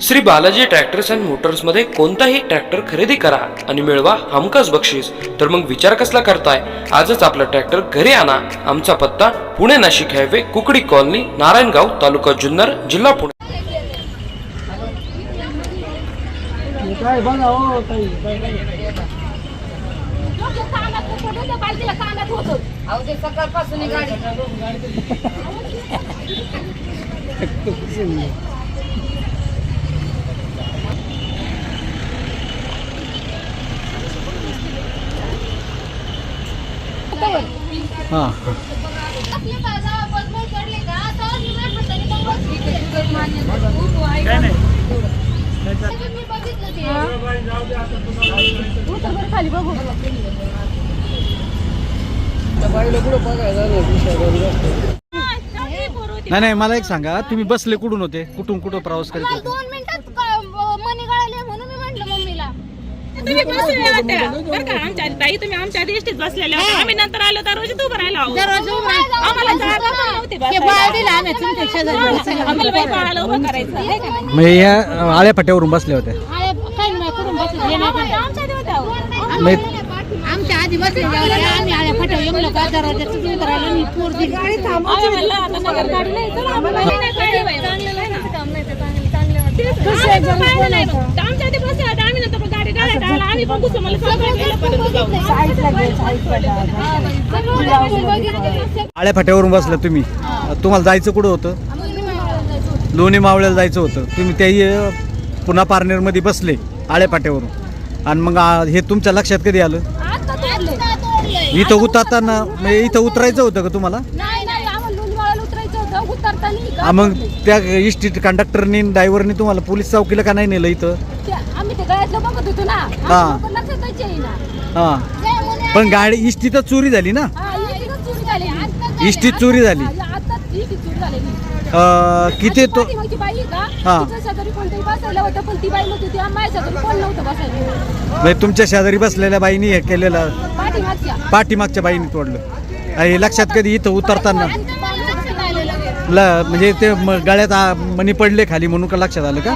Shri Balaji tractors and Motors मध्ये कोणताही tractor खरेदी करा आणि मिळवा हमखास बक्षीस। तर मग विचार कसला करताय, आजच आपला ट्रॅक्टर घरी आणा। आमचा पत्ता पुणे नाशिक हायवे, कुकडी कॉलनी, नारायणगाव, तालुका जुन्नर, जिल्हा पुणे। काय बघा हो ताई, सकाळपासून गाडी हां खाली बघू नाही, मला एक सांगा, तुम्ही बसले कुठून होते, कुठून प्रवास करत होते? 2 मिनिटात मनी गळाले म्हणून मी म्हटलं मम्मीला तुम्ही बसले होत्या बरं का आमच्या ताई, तुम्ही आमच्या दिष्टीत बसलेल्या होत्या। आम्ही नंतर आलो तर रोज उभं राहिलो आम्हाला जागा पण नव्हती बसायला। आम्हाला बाई बाळाला उभं करायचं आहे का नाही? मग या आळ्या फाट्यावरून बसले होते? आमच्या आधी बसले आम्ही आल्या फाट्यावर येऊन का दरवाजाचं उभं राहिलो आणि पोर दिली आम्ही म्हणलं आता नगर गाडी नाही चला आम्हाला चांगलं नाही ना काम नाही ते चांगले वाटते आमच्या आधी बसले होते। आम्ही नंतर गाडी गाड्यात आला आम्ही पण कुठं मला आळ्या फाट्यावरून बसला तुम्ही, तुम्हाला जायचं कुठं होतं? लोणी मावळ्याला जायचं होतं। तुम्ही त्याही पुन्हा पारनेर मध्ये बसले आळ्या फाट्यावरून, आणि मग हे तुमच्या लक्षात कधी आलं? इथं उतरताना, म्हणजे इथं उतरायचं होतं का तुम्हाला? मग त्या इष्टी कंडक्टरनी ड्रायव्हरनी तुम्हाला पोलीस चौकीला का नाही नेलं इथं? आम्ही ते गळ्यातलं बघत होतो ना, लक्षातच येईना। हां, पण गाडी इष्टीतच चोरी झाली ना? इष्टीत चोरी झाली। किती तो म्हणजे तुमच्या शेजारी बसलेल्या बाईनी हे केलेलं, पाठीमागच्या बाईनी तोडलं? हे लक्षात कधी इथं उतरताना म्हणजे ते गळ्यात मणी पडले खाली म्हणून का लक्षात आलं का?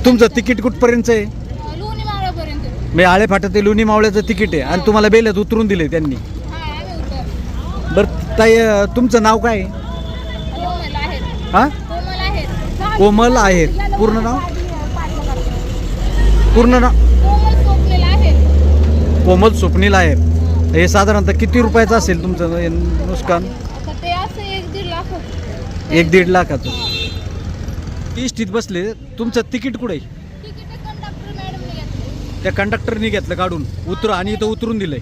तुमचं तिकीट कुठपर्यंत आहे? मी आळे फाटा ते लोणी मावळ्याचं तिकीट आहे, आणि तुम्हाला बेल्यात उतरून दिले त्यांनी? बरं ताई, तुमचं नाव काय आहे? हां, कोमल आहेर। पूर्ण नाव? कोमल स्वप्नील आहेर। हे साधारणतः किती रुपयाचं असेल तुमचं नुकसान? 1-1.5 लाखाचं। इष्टीत बसले, तुमचं तिकीट कुठे आहे? त्या कंडक्टरनी घेतलं काढून, आणि इथं उतरून दिलंय?